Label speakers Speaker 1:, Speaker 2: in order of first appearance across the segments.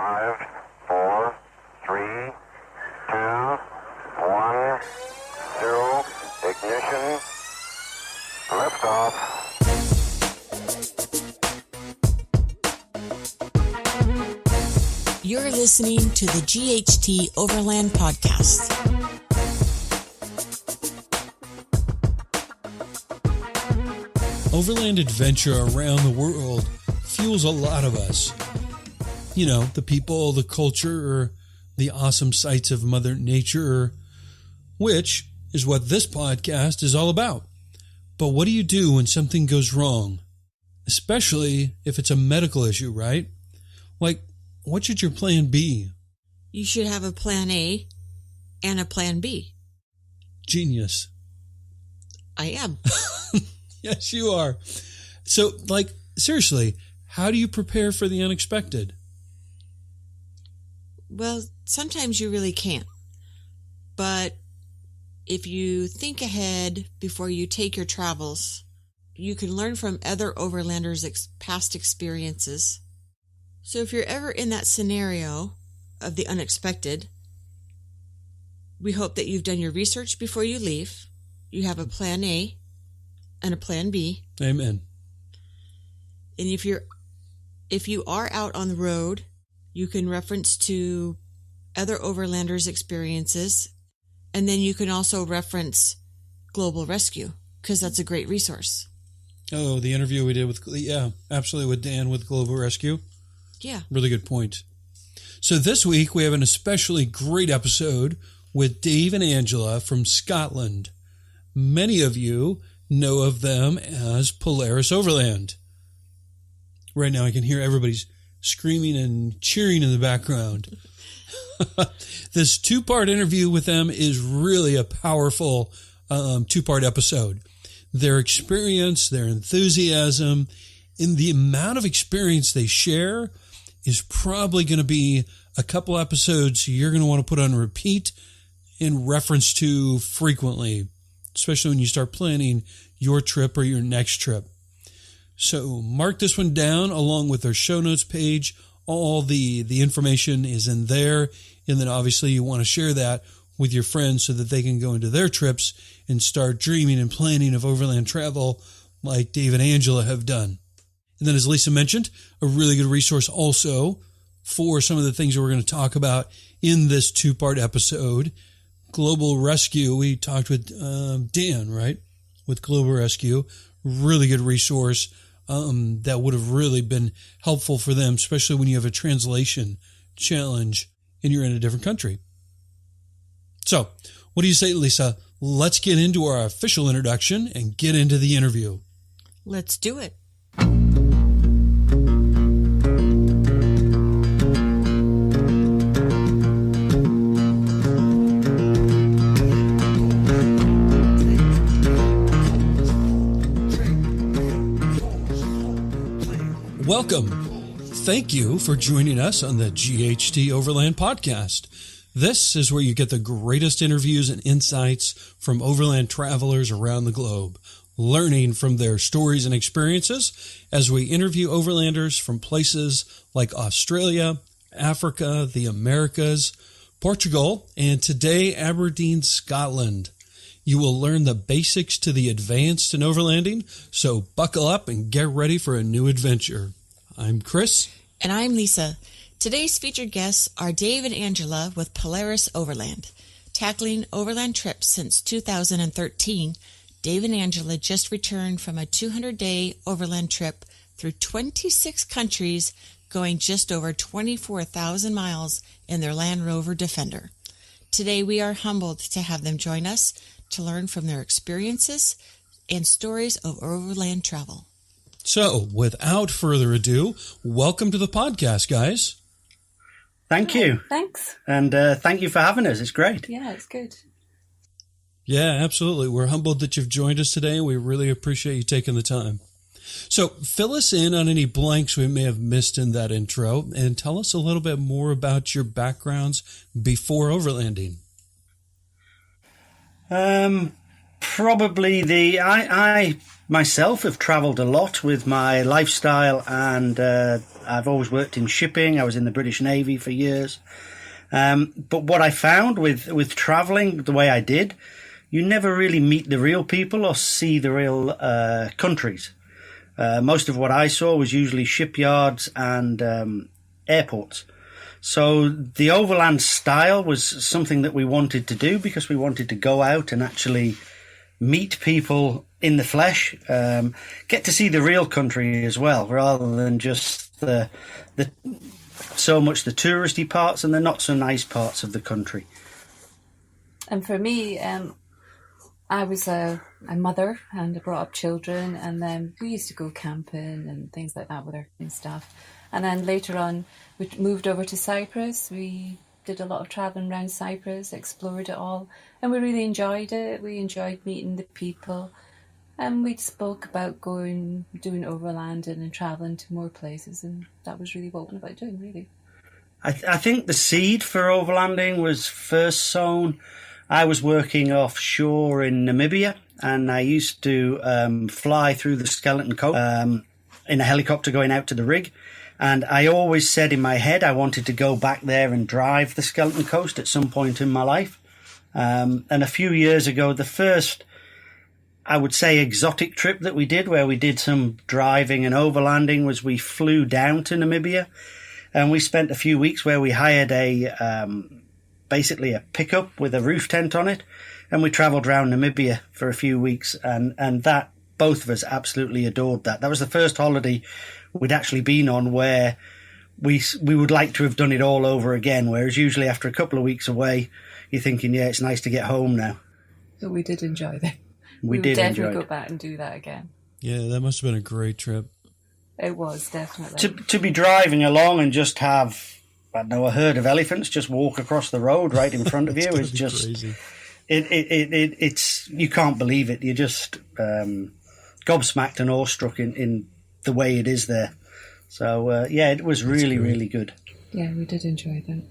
Speaker 1: 5, 4, 3, 2, 1, 0, ignition, liftoff.
Speaker 2: You're listening to the GHT Overland podcast.
Speaker 3: Overland adventure around the world fuels a lot of us. You know, the people, the culture, or the awesome sights of Mother Nature, which is what this podcast is all about. But what do you do when something goes wrong? Especially if it's a medical issue, right? Like, what should your plan be?
Speaker 2: You should have a plan A and a plan B.
Speaker 3: Genius.
Speaker 2: I am.
Speaker 3: Yes, you are. So, like, seriously, how do you prepare for the unexpected?
Speaker 2: Well, sometimes you really can't. But if you think ahead before you take your travels, you can learn from other overlanders' past experiences. So if you're ever in that scenario of the unexpected, we hope that you've done your research before you leave. You have a plan A and a plan B.
Speaker 3: Amen.
Speaker 2: And if you are out on the road, you can reference to other overlanders' experiences, and then you can also reference Global Rescue, because that's a great resource.
Speaker 3: Oh, the interview we did absolutely, with Dan with Global Rescue.
Speaker 2: Yeah.
Speaker 3: Really good point. So this week we have an especially great episode with Dave and Angela from Scotland. Many of you know of them as Polaris Overland. Right now I can hear everybody's screaming and cheering in the background. This two-part interview with them is really a powerful two-part episode. Their experience, their enthusiasm, and the amount of experience they share is probably going to be a couple episodes you're going to want to put on repeat and reference to frequently, especially when you start planning your trip or your next trip. So mark this one down along with their show notes page. All the information is in there. And then obviously you want to share that with your friends so that they can go into their trips and start dreaming and planning of overland travel like Dave and Angela have done. And then as Lisa mentioned, a really good resource also for some of the things that we're going to talk about in this two-part episode. Global Rescue, we talked with Dan, right? With Global Rescue. Really good resource that would have really been helpful for them, especially when you have a translation challenge and you're in a different country. So, what do you say, Lisa? Let's get into our official introduction and get into the interview.
Speaker 2: Let's do it.
Speaker 3: Welcome. Thank you for joining us on the GHT Overland podcast. This is where you get the greatest interviews and insights from overland travelers around the globe, learning from their stories and experiences as we interview overlanders from places like Australia, Africa, the Americas, Portugal, and today Aberdeen, Scotland. You will learn the basics to the advanced in overlanding, so buckle up and get ready for a new adventure. I'm Chris.
Speaker 2: And I'm Lisa. Today's featured guests are Dave and Angela with Polaris Overland. Tackling overland trips since 2013, Dave and Angela just returned from a 200-day overland trip through 26 countries, going just over 24,000 miles in their Land Rover Defender. Today we are humbled to have them join us to learn from their experiences and stories of overland travel.
Speaker 3: So, without further ado, welcome to the podcast, guys.
Speaker 4: Thank you.
Speaker 5: Thanks.
Speaker 4: And thank you for having us. It's great.
Speaker 5: Yeah, it's good.
Speaker 3: Yeah, absolutely. We're humbled that you've joined us today, and we really appreciate you taking the time. So, fill us in on any blanks we may have missed in that intro, and tell us a little bit more about your backgrounds before overlanding.
Speaker 4: Probably I myself have travelled a lot with my lifestyle, and I've always worked in shipping. I was in the British Navy for years. But what I found with travelling the way I did, you never really meet the real people or see the real countries. Most of what I saw was usually shipyards and airports. So the overland style was something that we wanted to do because we wanted to go out and actually meet people in the flesh, get to see the real country as well, rather than just the so much the touristy parts and the not so nice parts of the country.
Speaker 5: And for me, I was a mother and I brought up children, and then we used to go camping and things like that with our staff. And then later on, we moved over to Cyprus. We did a lot of travelling around Cyprus, explored it all, and we really enjoyed it. We enjoyed meeting the people, and we spoke about doing overlanding and travelling to more places, and that was really what we were about doing, really.
Speaker 4: I think the seed for overlanding was first sown. I was working offshore in Namibia, and I used to fly through the Skeleton Coast in a helicopter going out to the rig. And I always said in my head I wanted to go back there and drive the Skeleton Coast at some point in my life. And a few years ago, the first, I would say, exotic trip that we did, where we did some driving and overlanding, was we flew down to Namibia, and we spent a few weeks where we hired basically a pickup with a roof tent on it, and we travelled around Namibia for a few weeks, and that, both of us absolutely adored that. That was the first holiday we'd actually been on where we would like to have done it all over again, whereas usually after a couple of weeks away, you're thinking, yeah, it's nice to get home now.
Speaker 5: So we did enjoy that.
Speaker 4: We
Speaker 5: would
Speaker 4: did
Speaker 5: definitely
Speaker 4: enjoy
Speaker 5: go back and do that again.
Speaker 3: Yeah, that must have been a great trip.
Speaker 5: It was, definitely.
Speaker 4: To be driving along and just have, I don't know, a herd of elephants just walk across the road right in front of you is just
Speaker 3: crazy.
Speaker 4: It's you can't believe it. You're just gobsmacked and awestruck in the way it is there. So yeah, it was really, really good.
Speaker 5: Yeah, we did enjoy that.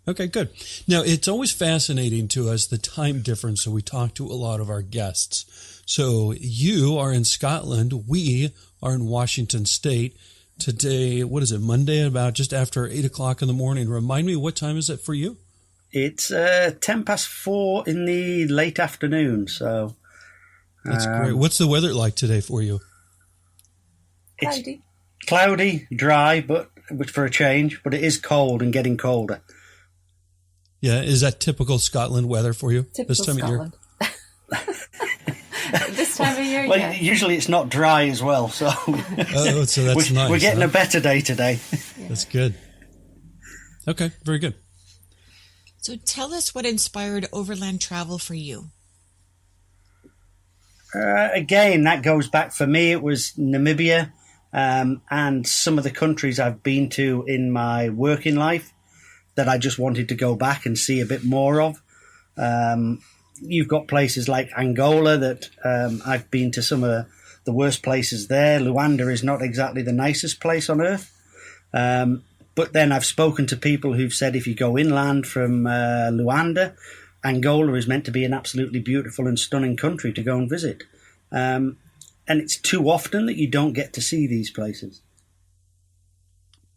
Speaker 3: Okay, good. Now, it's always fascinating to us, the time difference, so we talk to a lot of our guests. So you are in Scotland. We are in Washington State. Today, what is it, Monday, about just after 8 o'clock in the morning. Remind me, what time is it for you?
Speaker 4: It's 4:10 in the late afternoon, so...
Speaker 3: That's great. What's the weather like today for you?
Speaker 5: Cloudy.
Speaker 4: Cloudy, dry, but for a change, but it is cold and getting colder.
Speaker 3: Yeah, is that typical Scotland weather for you
Speaker 5: Typical
Speaker 3: this time
Speaker 5: Scotland.
Speaker 3: of year?
Speaker 5: This time of year,
Speaker 4: Well,
Speaker 5: yeah.
Speaker 4: usually it's not dry as well, so...
Speaker 3: Oh, so that's nice.
Speaker 4: We're getting
Speaker 3: huh?
Speaker 4: a better day today.
Speaker 3: That's good. Okay, very good.
Speaker 2: So tell us what inspired overland travel for you.
Speaker 4: Again, that goes back, for me, it was Namibia and some of the countries I've been to in my working life that I just wanted to go back and see a bit more of. You've got places like Angola that I've been to some of the worst places there. Luanda is not exactly the nicest place on earth. But then I've spoken to people who've said if you go inland from Luanda, Angola is meant to be an absolutely beautiful and stunning country to go and visit. And it's too often that you don't get to see these places.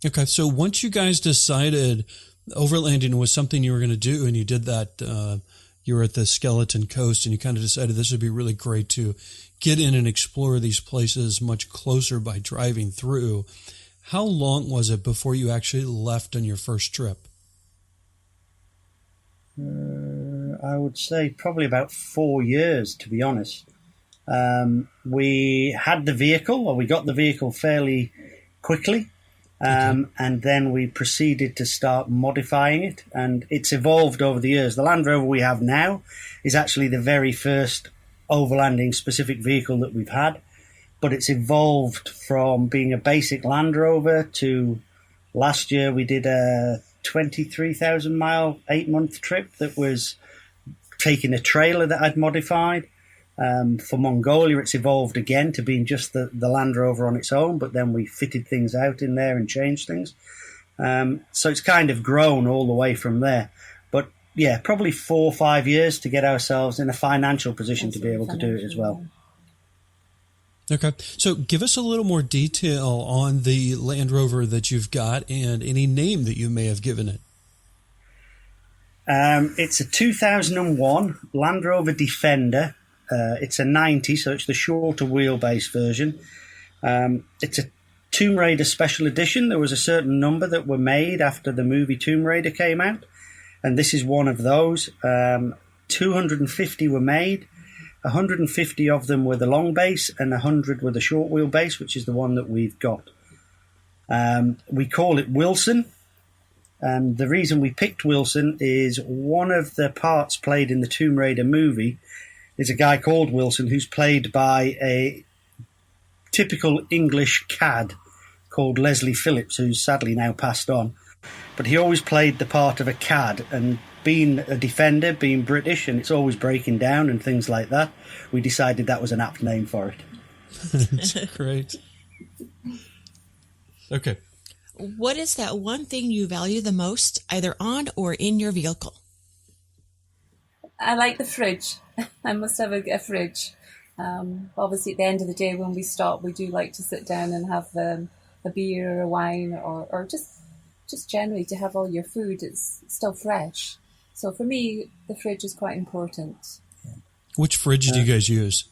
Speaker 3: Okay, so once you guys decided overlanding was something you were going to do, and you did that, you were at the Skeleton Coast, and you kind of decided this would be really great to get in and explore these places much closer by driving through. How long was it before you actually left on your first trip?
Speaker 4: I would say probably about 4 years, to be honest. We had the vehicle, or we got the vehicle fairly quickly, and then we proceeded to start modifying it, and it's evolved over the years. The Land Rover we have now is actually the very first overlanding specific vehicle that we've had, but it's evolved from being a basic Land Rover to last year we did a 23,000 mile, 8-month trip that was taking a trailer that I'd modified. For Mongolia, it's evolved again to being just the Land Rover on its own, but then we fitted things out in there and changed things. So it's kind of grown all the way from there. But probably 4 or 5 years to get ourselves in a financial position to be able to do it as well.
Speaker 3: Okay. So give us a little more detail on the Land Rover that you've got and any name that you may have given it.
Speaker 4: It's a 2001 Land Rover Defender. It's a 90, so it's the shorter wheelbase version. It's a Tomb Raider special edition. There was a certain number that were made after the movie Tomb Raider came out, and this is one of those. 250 were made. 150 of them were the long base, and 100 were the short wheelbase, which is the one that we've got. We call it Wilson. And the reason we picked Wilson is one of the parts played in the Tomb Raider movie is a guy called Wilson who's played by a typical English cad called Leslie Phillips, who's sadly now passed on. But he always played the part of a cad, and being a defender, being British, and it's always breaking down and things like that, we decided that was an apt name for it.
Speaker 3: That's great. Okay.
Speaker 2: What is that one thing you value the most, either on or in your vehicle?
Speaker 5: I like the fridge. I must have a fridge. Obviously, at the end of the day, when we stop, we do like to sit down and have a beer or a wine, or just generally to have all your food. It's still fresh. So for me, the fridge is quite important.
Speaker 3: Which fridge do you guys use?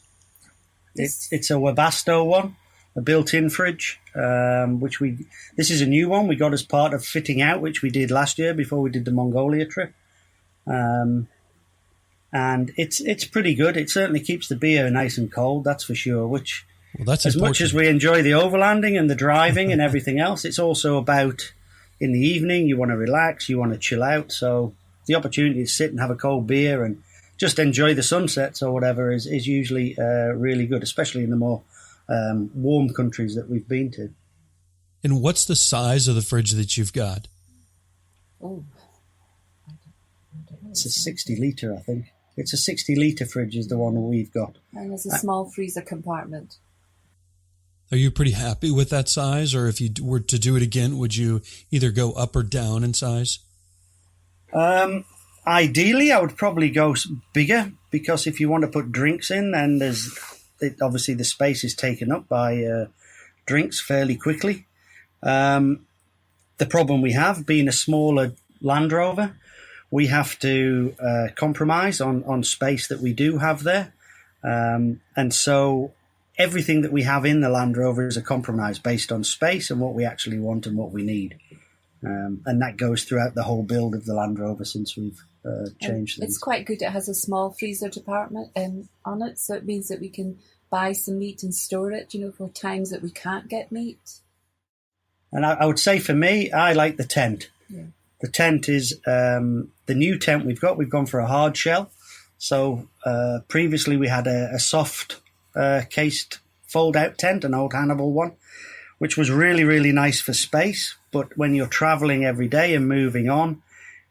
Speaker 4: It's a Webasto one, a built-in fridge, this is a new one we got as part of fitting out, which we did last year before we did the Mongolia trip. And it's pretty good. It certainly keeps the beer nice and cold, that's for sure, which,
Speaker 3: that's
Speaker 4: as
Speaker 3: important.
Speaker 4: much as we enjoy the overlanding and the driving and everything else, it's also about in the evening, you want to relax, you want to chill out. So the opportunity to sit and have a cold beer and just enjoy the sunsets or whatever is usually really good, especially in the more warm countries that we've been to.
Speaker 3: And what's the size of the fridge that you've got?
Speaker 5: Oh,
Speaker 4: it's a 60-litre, I think. It's a 60-litre fridge is the one we've got.
Speaker 5: And there's a small freezer compartment.
Speaker 3: Are you pretty happy with that size? Or if you were to do it again, would you either go up or down in size?
Speaker 4: Ideally, I would probably go bigger, because if you want to put drinks in, then obviously the space is taken up by drinks fairly quickly. The problem we have, being a smaller Land Rover, we have to compromise on space that we do have there. And so everything that we have in the Land Rover is a compromise based on space and what we actually want and what we need. And that goes throughout the whole build of the Land Rover since we've changed things.
Speaker 5: It's quite good. It has a small freezer department on it, so it means that we can buy some meat and store it, for times that we can't get meat.
Speaker 4: And I would say for me, I like the tent. Yeah. The tent is the new tent we've got. We've gone for a hard shell. So previously we had a soft cased fold-out tent, an old Hannibal one, which was really, really nice for space. But when you're traveling every day and moving on,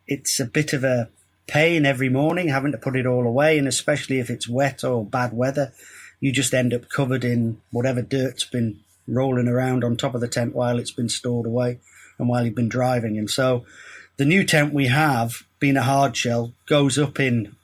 Speaker 4: it's a bit of a pain every morning having to put it all away. And especially if it's wet or bad weather, you just end up covered in whatever dirt's been rolling around on top of the tent while it's been stored away and while you've been driving. And so the new tent we have, being a hard shell, goes up in,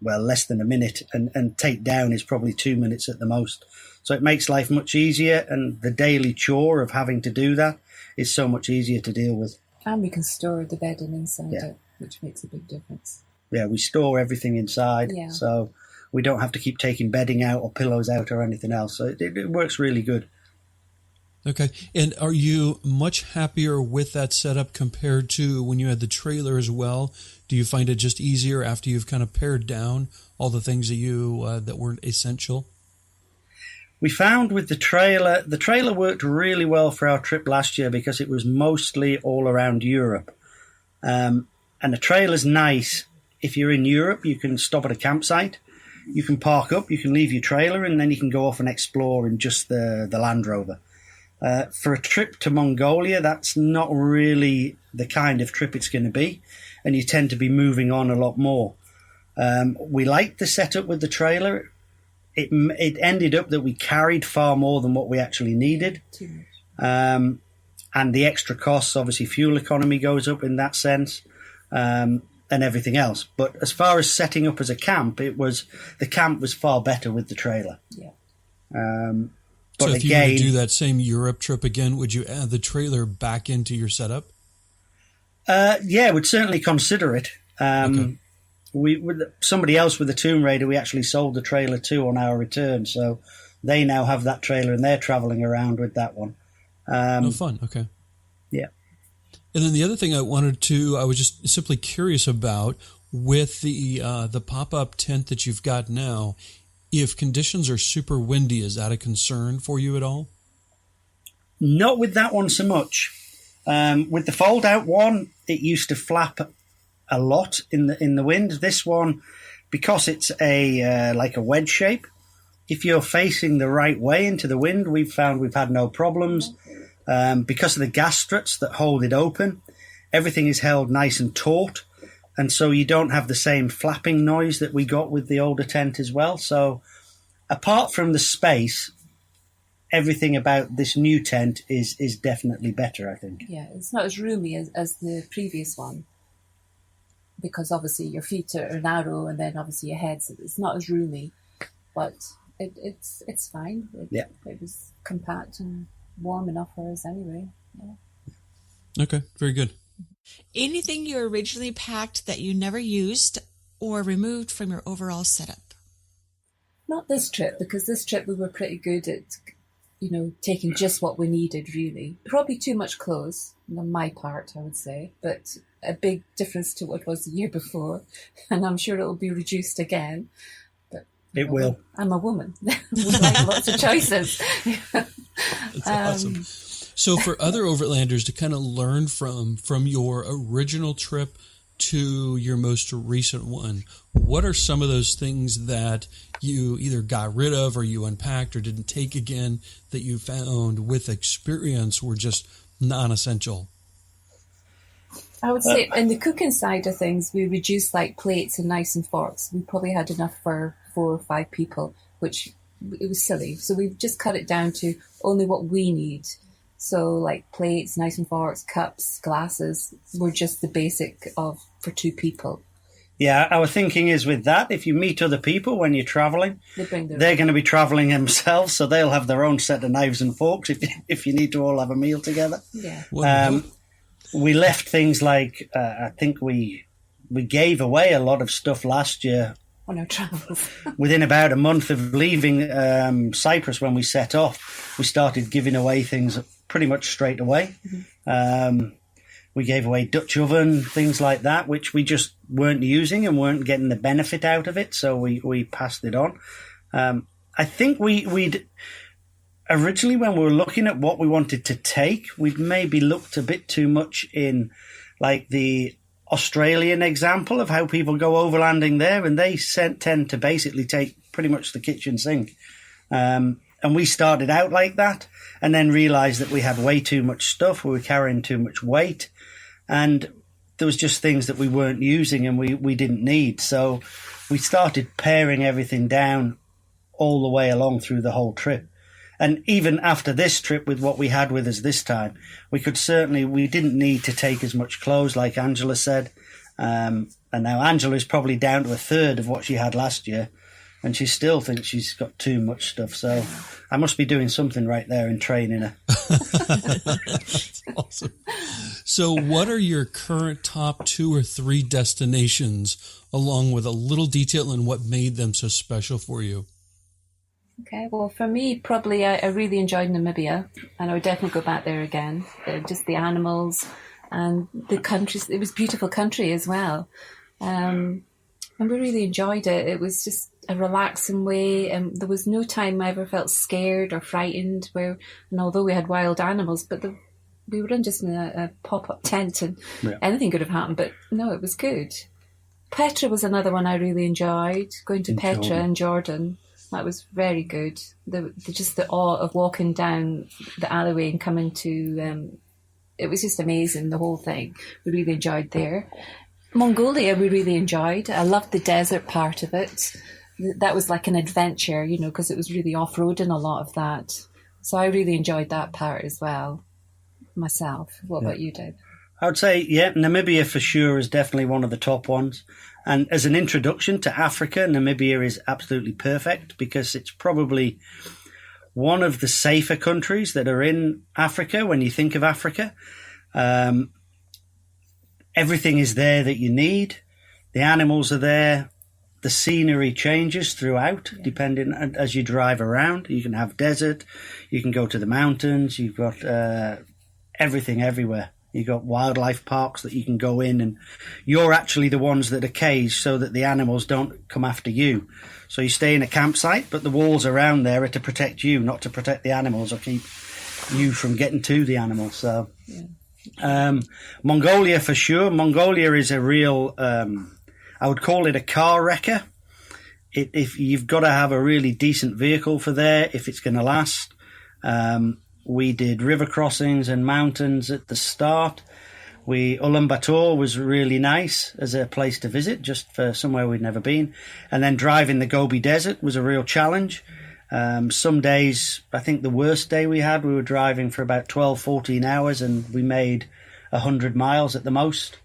Speaker 4: less than a minute, and take down is probably 2 minutes at the most. So it makes life much easier, and the daily chore of having to do that is so much easier to deal with.
Speaker 5: And we can store the bedding inside it, which makes a big difference.
Speaker 4: Yeah, we store everything inside, so we don't have to keep taking bedding out or pillows out or anything else. So it works really good.
Speaker 3: Okay. And are you much happier with that setup compared to when you had the trailer as well? Do you find it just easier after you've kind of pared down all the things that that weren't essential?
Speaker 4: We found with the trailer worked really well for our trip last year because it was mostly all around Europe. And the trailer's nice. If you're in Europe, you can stop at a campsite. You can park up, you can leave your trailer, and then you can go off and explore in just the Land Rover. For a trip to Mongolia, that's not really the kind of trip it's going to be, and you tend to be moving on a lot more. We liked the setup with the trailer. It ended up that we carried far more than what we actually needed.
Speaker 5: Too much.
Speaker 4: And the extra costs, obviously fuel economy goes up in that sense. and everything else. But as far as setting up as a camp, the camp was far better with the trailer.
Speaker 5: Yeah.
Speaker 4: But
Speaker 3: so if
Speaker 4: again,
Speaker 3: you were to do that same Europe trip again, would you add the trailer back into your setup?
Speaker 4: Yeah, we'd certainly consider it.
Speaker 3: Okay.
Speaker 4: We with somebody else with the Tomb Raider, we actually sold the trailer to on our return, so they now have that trailer and they're traveling around with that one.
Speaker 3: Oh, fun. Okay.
Speaker 4: Yeah.
Speaker 3: And then the other thing I was just simply curious about with the pop-up tent that you've got now, if conditions are super windy, is that a concern for you at all?
Speaker 4: Not with that one so much. With the fold-out one, it used to flap a lot in the wind. This one, because it's like a wedge shape, if you're facing the right way into the wind, we've found we've had no problems. Because of the gas struts that hold it open, everything is held nice and taut, and so you don't have the same flapping noise that we got with the older tent as well. So apart from the space, everything about this new tent is definitely better, I think.
Speaker 5: Yeah, it's not as roomy as the previous one, because obviously your feet are narrow and then obviously your head, so it's not as roomy, but it's fine. It was compact and warm enough for us anyway. Yeah.
Speaker 3: Okay, very good.
Speaker 2: Anything you originally packed that you never used or removed from your overall setup?
Speaker 5: Not this trip, because this trip we were pretty good at, taking just what we needed, really. Probably too much clothes, on my part, I would say, but a big difference to what was the year before, and I'm sure it'll be reduced again. But
Speaker 4: It will.
Speaker 5: I'm a woman. We like lots of choices.
Speaker 3: That's awesome. So for other Overlanders to kind of learn from your original trip to your most recent one, what are some of those things that you either got rid of or you unpacked or didn't take again that you found with experience were just non-essential?
Speaker 5: I would say in the cooking side of things, we reduced like plates and knives and forks. We probably had enough for 4 or 5 people, which it was silly. So we've just cut it down to only what we need. So like plates, knives and forks, cups, glasses were just the basic for 2 people.
Speaker 4: Yeah, our thinking is with that, if you meet other people when you're traveling, they're going to be traveling themselves, so they'll have their own set of knives and forks if you need to all have a meal together.
Speaker 5: Yeah.
Speaker 4: We left things like, I think we gave away a lot of stuff last year.
Speaker 5: On our travels.
Speaker 4: Within about a month of leaving Cyprus when we set off, we started giving away things pretty much straight away. Mm-hmm. We gave away Dutch oven, things like that, which we just weren't using and weren't getting the benefit out of it, so we passed it on. I think we'd originally, when we were looking at what we wanted to take, we'd maybe looked a bit too much in like the Australian example of how people go overlanding there, and they tend to basically take pretty much the kitchen sink. And we started out like that and then realized that we had way too much stuff, we were carrying too much weight, and there was just things that we weren't using and we didn't need. So we started paring everything down all the way along through the whole trip. And even after this trip, with what we had with us this time, we didn't need to take as much clothes, like Angela said. And now Angela is probably down to a third of what she had last year, and she still thinks she's got too much stuff. So I must be doing something right there in training her.
Speaker 3: That's awesome. So what are your current top 2 or 3 destinations, along with a little detail on what made them so special for you?
Speaker 5: Okay, well, for me, probably I really enjoyed Namibia, and I would definitely go back there again. Just the animals and the country. It was a beautiful country as well. And we really enjoyed it. It was just a relaxing way, and there was no time I ever felt scared or frightened. And although we had wild animals, but we were just in a pop-up tent, and anything could have happened, but no, it was good. Petra was another one I really enjoyed, going to Petra in Jordan. That was very good. Just the awe of walking down the alleyway and coming to... it was just amazing, the whole thing. We really enjoyed there. Mongolia we really enjoyed. I loved the desert part of it. That was like an adventure, because it was really off-roading, a lot of that. So I really enjoyed that part as well, myself. What about you, Dave?
Speaker 4: I would say, yeah, Namibia for sure is definitely one of the top ones. And as an introduction to Africa, Namibia is absolutely perfect because it's probably one of the safer countries that are in Africa when you think of Africa. Everything is there that you need. The animals are there. The scenery changes throughout, depending as you drive around. You can have desert. You can go to the mountains. You've got everything everywhere. You've got wildlife parks that you can go in, and you're actually the ones that are caged so that the animals don't come after you. So you stay in a campsite, but the walls around there are to protect you, not to protect the animals or keep you from getting to the animals. So, Mongolia for sure. Mongolia is a real, I would call it a car wrecker. If you've got to have a really decent vehicle for there, if it's going to last. We did river crossings and mountains at the start. Ulaanbaatar was really nice as a place to visit, just for somewhere we'd never been. And then driving the Gobi Desert was a real challenge. Some days, I think the worst day we had, we were driving for about 12, 14 hours and we made 100 miles at the most.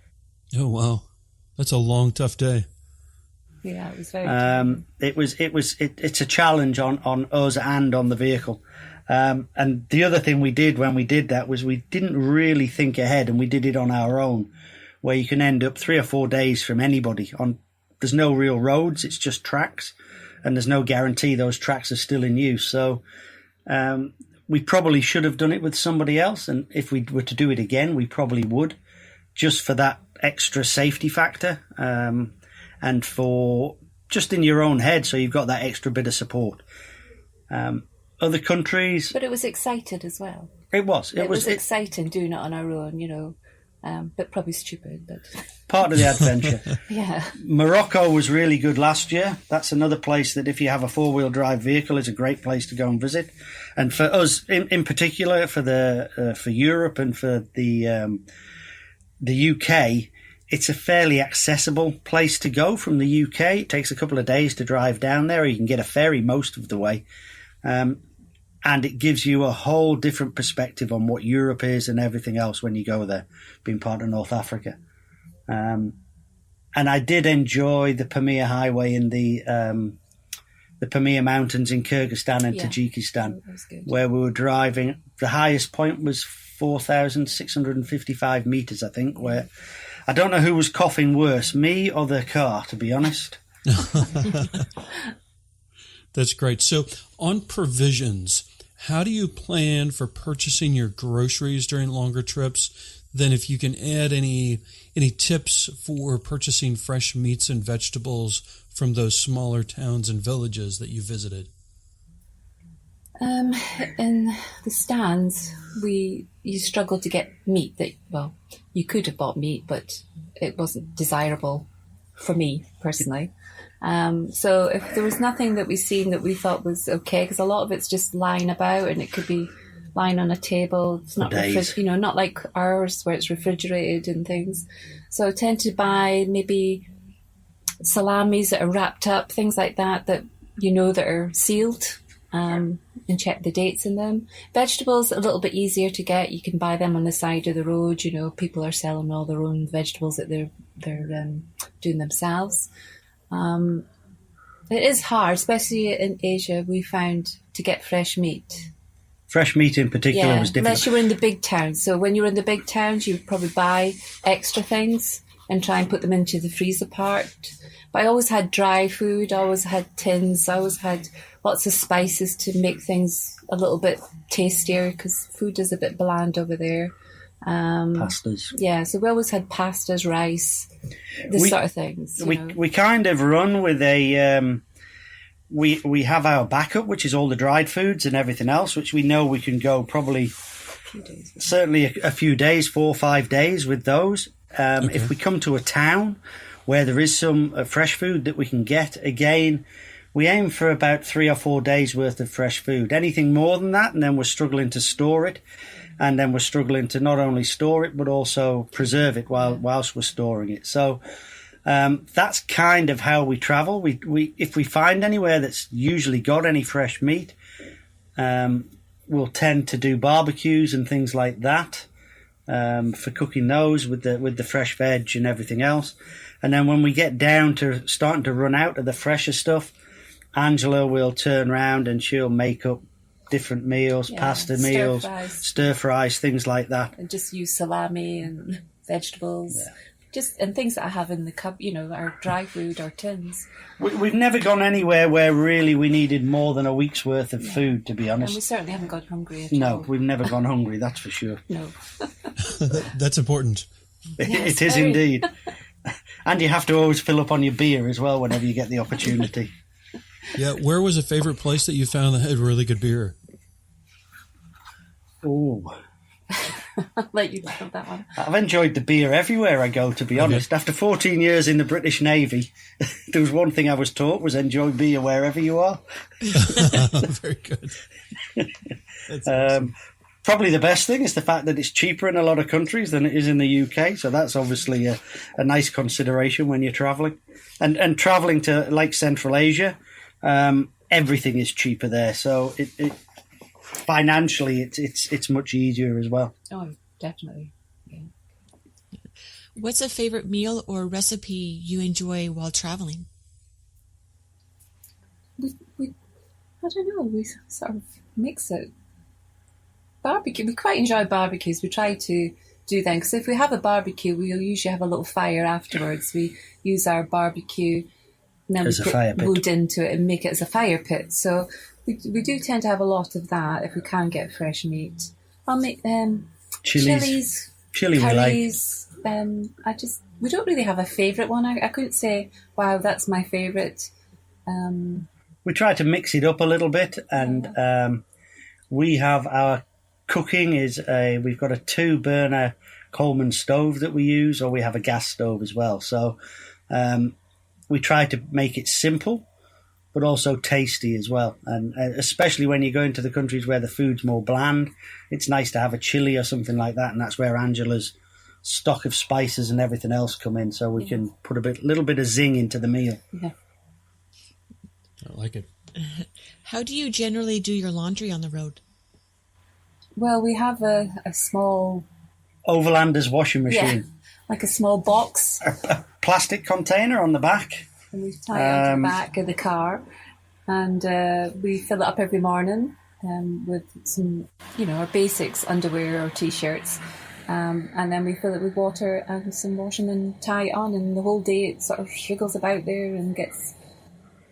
Speaker 3: Oh, wow. That's a long, tough day.
Speaker 5: Yeah, it was very
Speaker 4: it's a challenge on us and on the vehicle. And the other thing we did when we did that was we didn't really think ahead, and we did it on our own, where you can end up 3 or 4 days from anybody. There's no real roads, it's just tracks, and there's no guarantee those tracks are still in use. So we probably should have done it with somebody else, and if we were to do it again, we probably would, just for that extra safety factor, and for just in your own head, so you've got that extra bit of support. Other countries,
Speaker 5: but it was exciting as well.
Speaker 4: It was
Speaker 5: exciting doing it on our own, but probably stupid, but
Speaker 4: part of the adventure.
Speaker 5: Yeah.
Speaker 4: Morocco was really good last year. That's another place that if you have a 4-wheel drive vehicle is a great place to go and visit. And for us in particular, for Europe and for the UK, it's a fairly accessible place to go from the UK. It takes a couple of days to drive down there. You can get a ferry most of the way. And it gives you a whole different perspective on what Europe is and everything else when you go there, being part of North Africa. And I did enjoy the Pamir Highway in the Pamir Mountains in Kyrgyzstan and Tajikistan, where we were driving. The highest point was 4,655 meters, I think, where I don't know who was coughing worse, me or the car, to be honest.
Speaker 3: That's great. So on provisions, how do you plan for purchasing your groceries during longer trips? Then if you can add any tips for purchasing fresh meats and vegetables from those smaller towns and villages that you visited.
Speaker 5: In the stands, you struggled to get meat you could have bought meat, but it wasn't desirable for me personally. So if there was nothing that we seen that we thought was okay, because a lot of it's just lying about and it could be lying on a table. It's not not like ours where it's refrigerated and things. So I tend to buy maybe salamis that are wrapped up, things like that that are sealed, and check the dates in them. Vegetables a little bit easier to get. You can buy them on the side of the road. People are selling all their own vegetables that they're doing themselves. It is hard, especially in Asia, we found, to get fresh meat.
Speaker 4: Fresh meat in particular was difficult.
Speaker 5: Unless you were in the big towns. So when you were in the big towns, you would probably buy extra things and try and put them into the freezer part. But I always had dry food, I always had tins, I always had lots of spices to make things a little bit tastier, because food is a bit bland over there.
Speaker 4: Pastas.
Speaker 5: Yeah, so we always had pastas, rice, sort of things.
Speaker 4: We kind of run with a... We have our backup, which is all the dried foods and everything else, which we know we can go probably certainly a few days, 4 or 5 days with those. Okay. If we come to a town where there is some fresh food that we can get, again, we aim for about 3 or 4 days worth of fresh food. Anything more than that, and then we're struggling to store it. And then we're struggling to not only store it, but also preserve it whilst we're storing it. So that's kind of how we travel. We if we find anywhere that's usually got any fresh meat, we'll tend to do barbecues and things like that. for cooking those with the fresh veg and everything else. And then when we get down to starting to run out of the fresher stuff, Angela will turn around and she'll make up different meals, pasta meals, stir fries, things like that.
Speaker 5: And just use salami and vegetables. Yeah. And things that I have in the cup, our dry food, our tins.
Speaker 4: We've never gone anywhere where really we needed more than a week's worth of food, to be honest.
Speaker 5: And we certainly haven't gone hungry at all.
Speaker 4: No, we've never gone hungry, that's for sure.
Speaker 5: No.
Speaker 3: That's important.
Speaker 4: It is indeed. And you have to always fill up on your beer as well whenever you get the opportunity.
Speaker 3: Yeah, where was a favorite place that you found that had really good beer?
Speaker 4: Oh.
Speaker 5: I'll let you have that one.
Speaker 4: I've enjoyed the beer everywhere I go, to be honest. After 14 years in the British Navy, there was one thing I was taught was enjoy beer wherever you are.
Speaker 3: Very good. That's awesome.
Speaker 4: Probably the best thing is the fact that it's cheaper in a lot of countries than it is in the UK. So that's obviously a nice consideration when you're traveling. And traveling to like Central Asia, everything is cheaper there. So it financially, it's much easier as well.
Speaker 5: Oh, definitely. Yeah.
Speaker 2: What's a favorite meal or recipe you enjoy while traveling?
Speaker 5: I don't know. We sort of mix it. Barbecue. We quite enjoy barbecues. We try to do them because if we have a barbecue, we'll usually have a little fire afterwards. We use our barbecue and then we put wood into it and make it as a fire pit. So we do tend to have a lot of that if we can get fresh meat. I'll make chilies, curries. We don't really have a favourite one. I couldn't say, wow, that's my favourite.
Speaker 4: We try to mix it up a little bit, and we have our cooking we've got a 2-burner Coleman stove that we use, or we have a gas stove as well. So we try to make it simple, but also tasty as well. And especially when you go into the countries where the food's more bland, it's nice to have a chili or something like that. And that's where Angela's stock of spices and everything else come in. So we can put a little bit of zing into the meal.
Speaker 5: Yeah.
Speaker 3: I like it.
Speaker 2: How do you generally do your laundry on the road?
Speaker 5: Well, we have a small...
Speaker 4: Overlander's washing machine.
Speaker 5: Yeah, like a small box.
Speaker 4: A plastic container on the back.
Speaker 5: And we tie it onto the back of the car. And we fill it up every morning with some, our basics, underwear or T-shirts. And then we fill it with water and some washing and tie it on. And the whole day it sort of wriggles about there and gets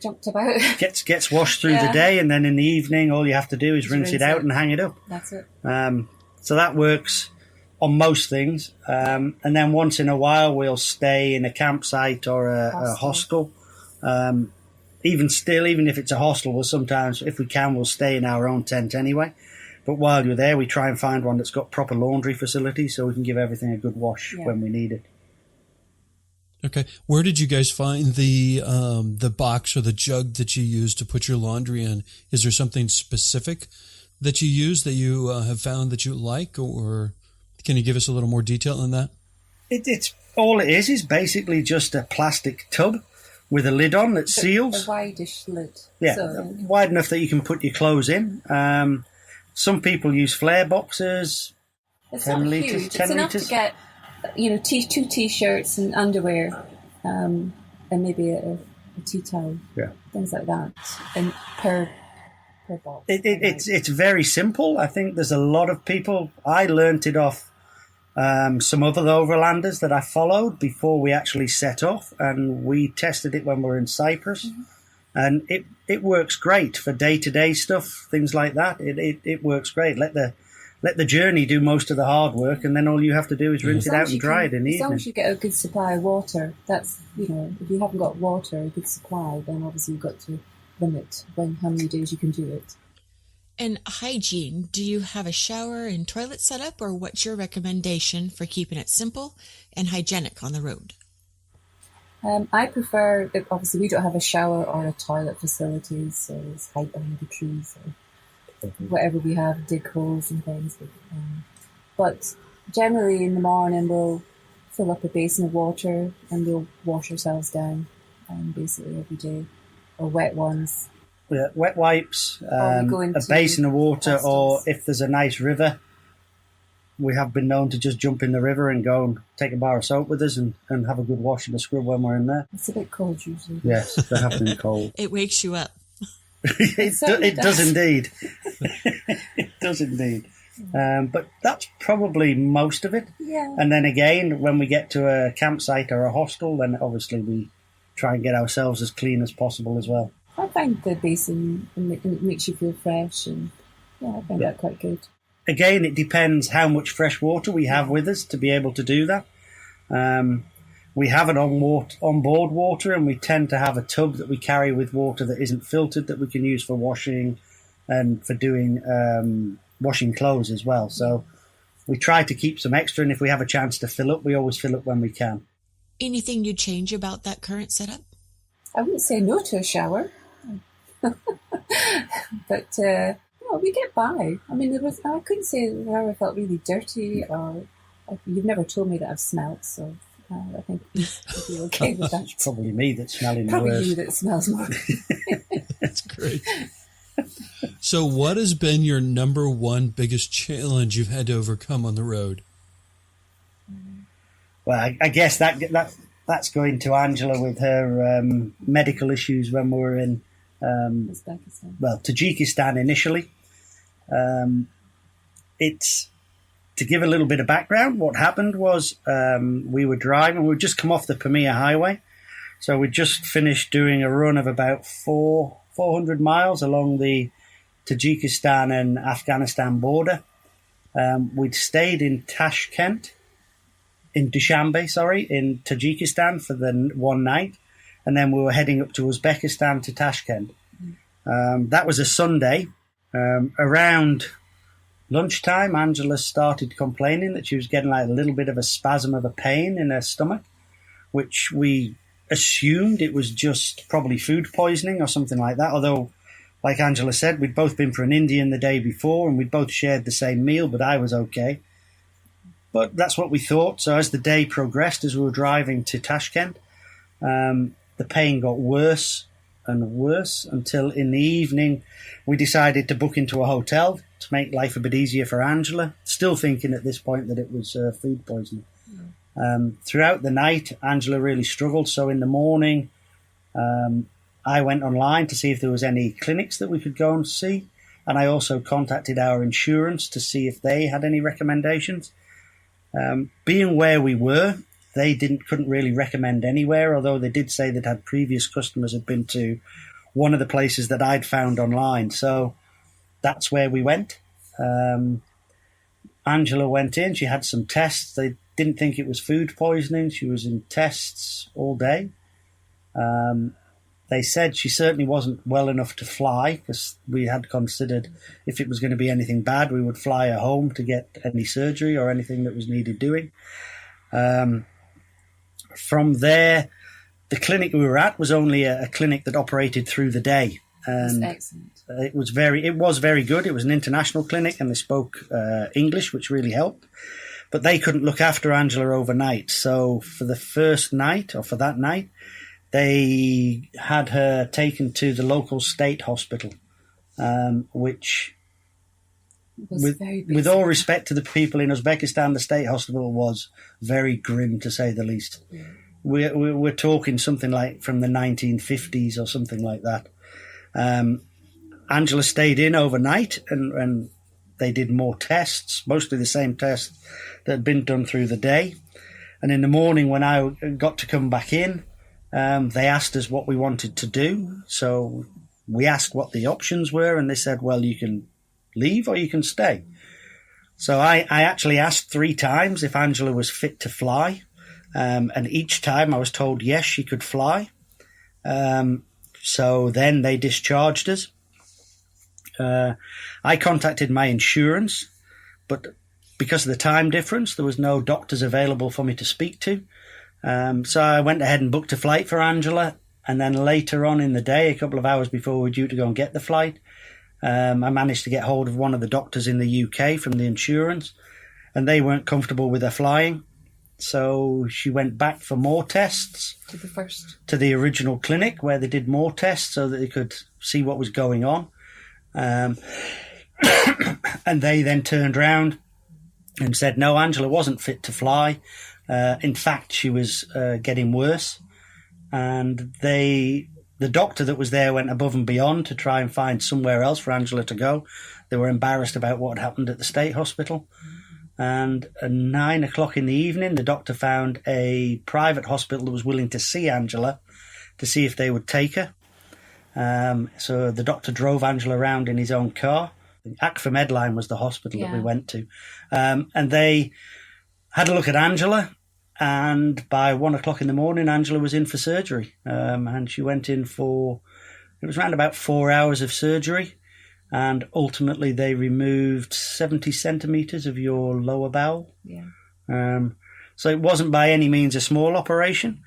Speaker 5: jumped about.
Speaker 4: Gets washed through the day, and then in the evening all you have to do is rinse it out and hang it up.
Speaker 5: That's it.
Speaker 4: So that works on most things. And then once in a while we'll stay in a campsite or a hostel. Even if it's a hostel, we'll sometimes, if we can, we'll stay in our own tent anyway. But while you're there, we try and find one that's got proper laundry facilities so we can give everything a good wash when we need it.
Speaker 3: Okay. Where did you guys find the box or the jug that you use to put your laundry in? Is there something specific that you use that you have found that you like, or can you give us a little more detail on that?
Speaker 4: It's all it is basically just a plastic tub with a lid on that seals.
Speaker 5: A wideish lid.
Speaker 4: Yeah, wide enough that you can put your clothes in. Some people use flare boxes.
Speaker 5: It's 10 not litres, huge. 10 it's enough litres. To get, 2 T-shirts and underwear, and maybe a tea towel. Yeah, things like that, and per box.
Speaker 4: It's very simple. I think there's a lot of people. I learnt it off some other overlanders that I followed before we actually set off, and we tested it when we were in Cyprus, and it works great for day-to-day stuff, things like that. It works great. Let the journey do most of the hard work, and then all you have to do is rinse it out and dry it in the evening.
Speaker 5: As long as you get a good supply of water, that's, if you haven't got water, a good supply, then obviously you've got to limit how many days you can do it.
Speaker 2: And hygiene, do you have a shower and toilet set up, or what's your recommendation for keeping it simple and hygienic on the road?
Speaker 5: I prefer, obviously we don't have a shower or a toilet facility, so it's hide behind the trees or whatever we have, dig holes and things. But generally in the morning we'll fill up a basin of water and we'll wash ourselves down basically every day, or wet ones.
Speaker 4: Yeah, wet wipes, a basin of water, or if there's a nice river, we have been known to just jump in the river and go and take a bar of soap with us and have a good wash and a scrub when we're in there.
Speaker 5: It's a bit cold usually.
Speaker 4: Yes, they have been cold.
Speaker 2: It wakes you up.
Speaker 4: It does indeed. It does indeed. But that's probably most of it.
Speaker 5: Yeah.
Speaker 4: And then again, when we get to a campsite or a hostel, then obviously we try and get ourselves as clean as possible as well.
Speaker 5: I find the basin, it makes you feel fresh, and I find that quite good.
Speaker 4: Again, it depends how much fresh water we have with us to be able to do that. We have it on-board water, and we tend to have a tub that we carry with water that isn't filtered that we can use for washing and for doing washing clothes as well. So we try to keep some extra, and if we have a chance to fill up, we always fill up when we can.
Speaker 2: Anything you change about that current setup?
Speaker 5: I wouldn't say no to a shower, but we get by. I mean, I couldn't say that I ever felt really dirty, or you've never told me that I've smelled, so I think you'd be okay with that.
Speaker 4: It's probably me that's smelling
Speaker 5: Probably
Speaker 4: worse.
Speaker 5: you that smells more.
Speaker 3: That's great. So what has been your number one biggest challenge you've had to overcome on the road?
Speaker 4: Well, I guess that's going to Angela with her medical issues when we were in
Speaker 5: Uzbekistan.
Speaker 4: Tajikistan initially. It's to give a little bit of background. What happened was we were driving. We'd just come off the Pamir Highway, so we just finished doing a run of about 400 miles along the Tajikistan and Afghanistan border. We'd stayed in Tashkent. In Dushanbe, in Tajikistan for the one night, and then we were heading up to Uzbekistan to Tashkent. That was a Sunday. Around lunchtime, Angela started complaining that she was getting like a little bit of a spasm of a pain in her stomach, which we assumed it was just probably food poisoning or something like that. Although, like Angela said, we'd both been for an Indian the day before and we'd both shared the same meal, but I was okay. But that's what we thought. So as the day progressed, as we were driving to Tashkent, the pain got worse and worse until in the evening we decided to book into a hotel to make life a bit easier for Angela, still thinking at this point that it was food poisoning. Throughout the night, Angela really struggled. So in the morning, I went online to see if there was any clinics that we could go and see. And I also contacted our insurance to see if they had any recommendations. Being where we were, they couldn't really recommend anywhere, although they did say that had previous customers had been to one of the places that I'd found online. So that's where we went. Angela went in, she had some tests. They didn't think it was food poisoning. She was in tests all day. They said she certainly wasn't well enough to fly, because we had considered if it was going to be anything bad, we would fly her home to get any surgery or anything that was needed doing. From there, the clinic we were at was only a clinic that operated through the day. And
Speaker 5: That's excellent.
Speaker 4: it was very good. It was an international clinic and they spoke English, which really helped. But they couldn't look after Angela overnight. So for the first night, or for that night, they had her taken to the local state hospital, which, with all respect to the people in Uzbekistan, the state hospital was very grim, to say the least. Yeah. We're talking something like from the 1950s or something like that. Angela stayed in overnight, and they did more tests, mostly the same tests that had been done through the day. And in the morning, when I got to come back in, they asked us what we wanted to do. So we asked what the options were, and they said, well, you can leave or you can stay. So I actually asked 3 times if Angela was fit to fly. And each time I was told, yes, she could fly. So then they discharged us. I contacted my insurance, but because of the time difference, there was no doctors available for me to speak to. So I went ahead and booked a flight for Angela. And then later on in the day, a couple of hours before we were due to go and get the flight, I managed to get hold of one of the doctors in the UK from the insurance, and they weren't comfortable with her flying. So she went back for more tests to the original clinic, where they did more tests so that they could see what was going on. And they then turned around and said, no, Angela wasn't fit to fly. In fact, she was getting worse. And the doctor that was there went above and beyond to try and find somewhere else for Angela to go. They were embarrassed about what happened at the state hospital. And at 9 o'clock in the evening, the doctor found a private hospital that was willing to see Angela to see if they would take her. So the doctor drove Angela around in his own car. Akfa Medline was the hospital that we went to. And they had a look at Angela. And by 1 o'clock in the morning, Angela was in for surgery. And she went in for, it was around about 4 hours of surgery. And ultimately, they removed 70 centimetres of your lower bowel.
Speaker 5: Yeah.
Speaker 4: So it wasn't by any means a small operation.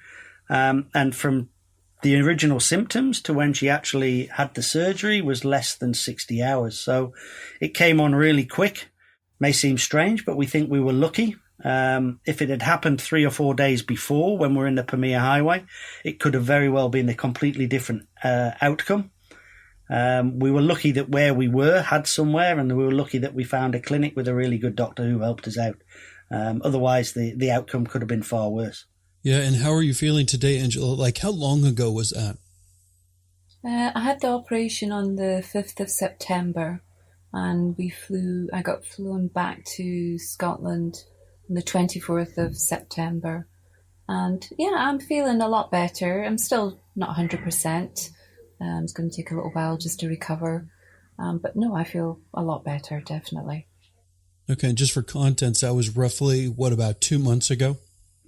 Speaker 4: And from the original symptoms to when she actually had the surgery was less than 60 hours. So it came on really quick. May seem strange, but we think we were lucky. If it had happened 3 or 4 days before, when we're in the Pamir Highway, it could have very well been a completely different outcome. We were lucky that where we were had somewhere, and we were lucky that we found a clinic with a really good doctor who helped us out. Otherwise, the outcome could have been far worse.
Speaker 3: Yeah, and how are you feeling today, Angela? Like, how long ago was that?
Speaker 5: I had the operation on the 5th of September, and I got flown back to Scotland on the 24th of September. And yeah, I'm feeling a lot better. I'm still not 100%. It's going to take a little while just to recover. But no, I feel a lot better, definitely.
Speaker 3: Okay, and just for contents, that was roughly, about 2 months ago?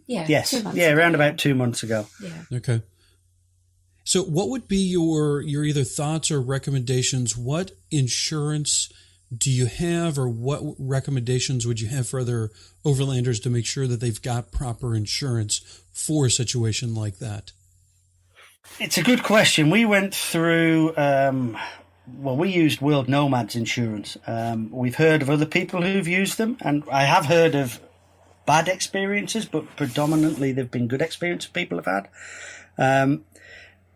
Speaker 5: Yeah.
Speaker 4: Yes.
Speaker 5: 2 months
Speaker 4: yeah,
Speaker 5: ago.
Speaker 4: around about 2 months ago.
Speaker 5: Yeah.
Speaker 3: Okay. So what would be your either thoughts or recommendations? What insurance do you have, or what recommendations would you have for other overlanders to make sure that they've got proper insurance for a situation like that?
Speaker 4: It's a good question. We went through, we used World Nomads insurance. We've heard of other people who've used them, and I have heard of bad experiences, but predominantly they've been good experiences people have had.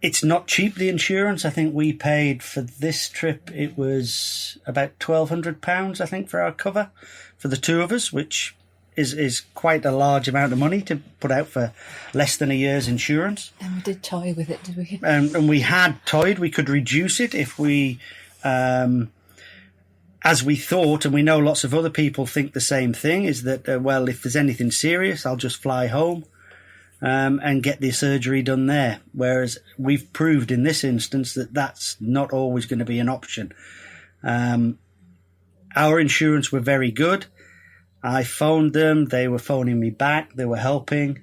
Speaker 4: It's not cheap, the insurance. I think we paid for this trip, it was about £1,200, I think, for our cover for the two of us, which is quite a large amount of money to put out for less than a year's insurance.
Speaker 5: And we did toy with it, did we?
Speaker 4: And we had toyed. We could reduce it if we, as we thought, and we know lots of other people think the same thing, is that, if there's anything serious, I'll just fly home and get the surgery done there. Whereas we've proved in this instance that that's not always going to be an option. Our insurance were very good. I phoned them. They were phoning me back. They were helping.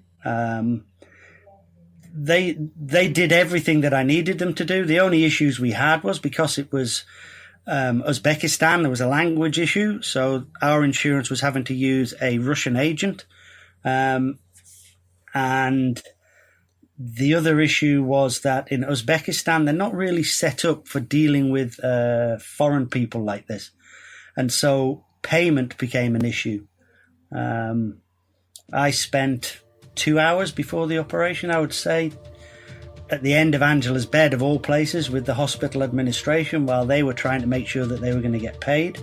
Speaker 4: They did everything that I needed them to do. The only issues we had was because it was Uzbekistan, there was a language issue. So our insurance was having to use a Russian agent. And the other issue was that in Uzbekistan, they're not really set up for dealing with foreign people like this. And so payment became an issue. I spent 2 hours before the operation, I would say, at the end of Angela's bed, of all places, with the hospital administration, while they were trying to make sure that they were going to get paid.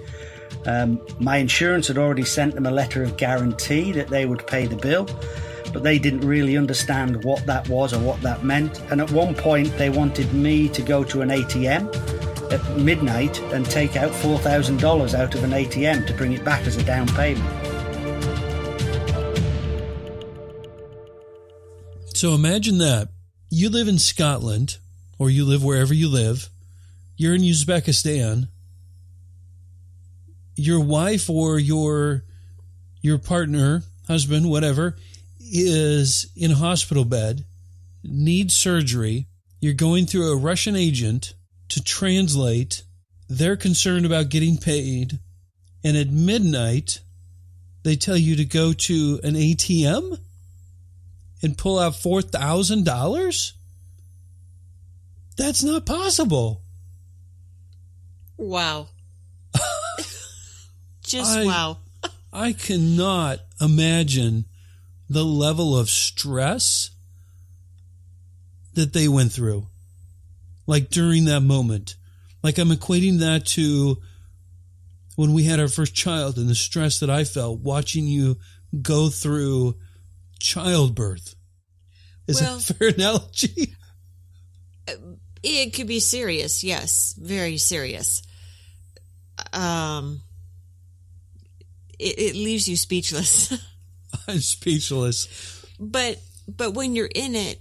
Speaker 4: My insurance had already sent them a letter of guarantee that they would pay the bill, but they didn't really understand what that was or what that meant. And at one point, they wanted me to go to an ATM at midnight and take out $4,000 out of an ATM to bring it back as a down payment.
Speaker 3: So imagine that. You live in Scotland, or you live wherever you live. You're in Uzbekistan. Your wife or your partner, husband, whatever, is in a hospital bed, needs surgery. You're going through a Russian agent to translate. They're concerned about getting paid. And at midnight, they tell you to go to an ATM and pull out $4,000? That's not possible.
Speaker 2: Wow. Wow.
Speaker 3: I cannot imagine the level of stress that they went through. Like during that moment. Like I'm equating that to when we had our first child and the stress that I felt watching you go through childbirth. Is that a fair analogy?
Speaker 2: It could be serious, yes, very serious. It leaves you speechless.
Speaker 3: I'm speechless.
Speaker 2: But when you're in it,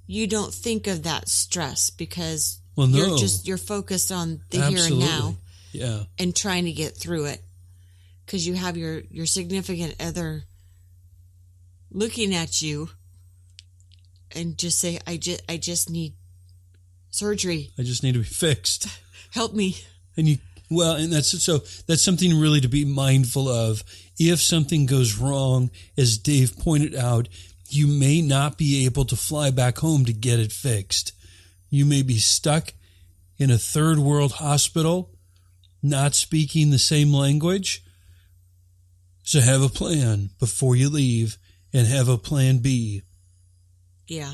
Speaker 2: you don't think of that stress because you're focused on the here and now, and trying to get through it. Because you have your significant other looking at you, and just say, "I just need surgery.
Speaker 3: I just need to be fixed.
Speaker 2: Help me."
Speaker 3: And that's something really to be mindful of. If something goes wrong, as Dave pointed out, you may not be able to fly back home to get it fixed. You may be stuck in a third world hospital, not speaking the same language. So have a plan before you leave, and have a plan B.
Speaker 2: Yeah.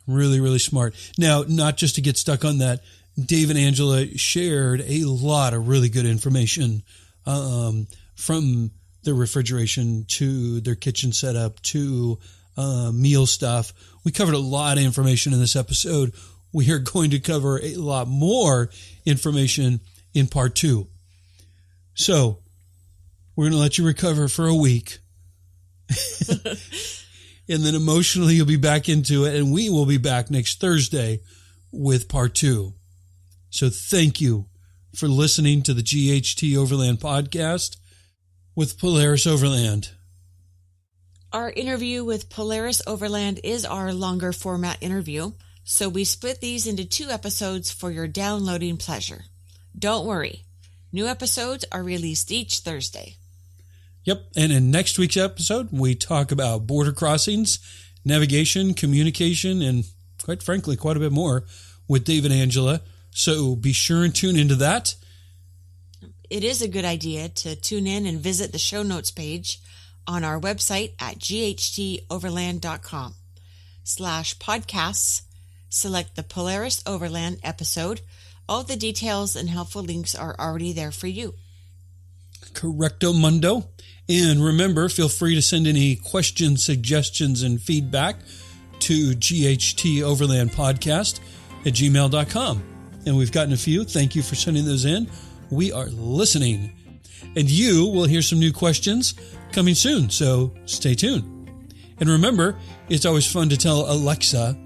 Speaker 2: Really,
Speaker 3: really smart. Now, not just to get stuck on that, Dave and Angela shared a lot of really good information, from their refrigeration to their kitchen setup to meal stuff. We covered a lot of information in this episode. We are going to cover a lot more information in part 2. So we're going to let you recover for a week. And then emotionally you'll be back into it, and we will be back next Thursday with part 2. So thank you for listening to the GHT Overland podcast with Polaris Overland.
Speaker 2: Our interview with Polaris Overland is our longer format interview, so we split these into 2 episodes for your downloading pleasure. Don't worry, new episodes are released each Thursday.
Speaker 3: Yep, and in next week's episode, we talk about border crossings, navigation, communication, and quite frankly, quite a bit more with Dave and Angela. So be sure and tune into that.
Speaker 2: It is a good idea to tune in and visit the show notes page on our website at ghteoverland.com/podcasts. Select the Polaris Overland episode. All the details and helpful links are already there for you.
Speaker 3: Correcto mundo. And remember, feel free to send any questions, suggestions, and feedback to ghteoverlandpodcast@gmail.com. And we've gotten a few. Thank you for sending those in. We are listening. And you will hear some new questions coming soon, so stay tuned. And remember, it's always fun to tell Alexa,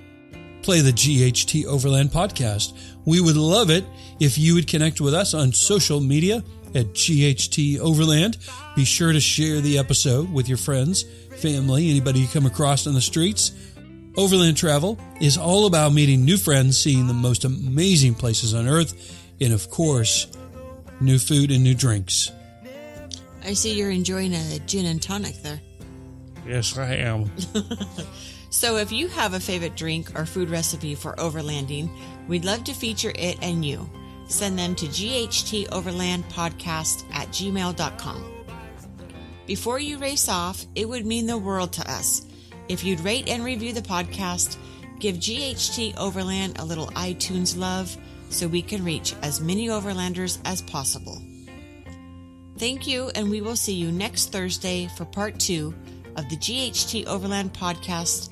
Speaker 3: play the GHT Overland podcast. We would love it if you would connect with us on social media at GHT Overland. Be sure to share the episode with your friends, family, anybody you come across on the streets. Overland travel is all about meeting new friends, seeing the most amazing places on Earth, and of course, new food and new drinks.
Speaker 2: I see you're enjoying a gin and tonic there.
Speaker 3: Yes, I am.
Speaker 2: So if you have a favorite drink or food recipe for overlanding, we'd love to feature it and you. Send them to ghteoverlandpodcast@gmail.com. Before you race off, it would mean the world to us if you'd rate and review the podcast, give GHT Overland a little iTunes love so we can reach as many overlanders as possible. Thank you, and we will see you next Thursday for part 2 of the GHT Overland podcast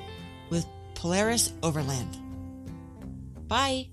Speaker 2: with Polaris Overland. Bye.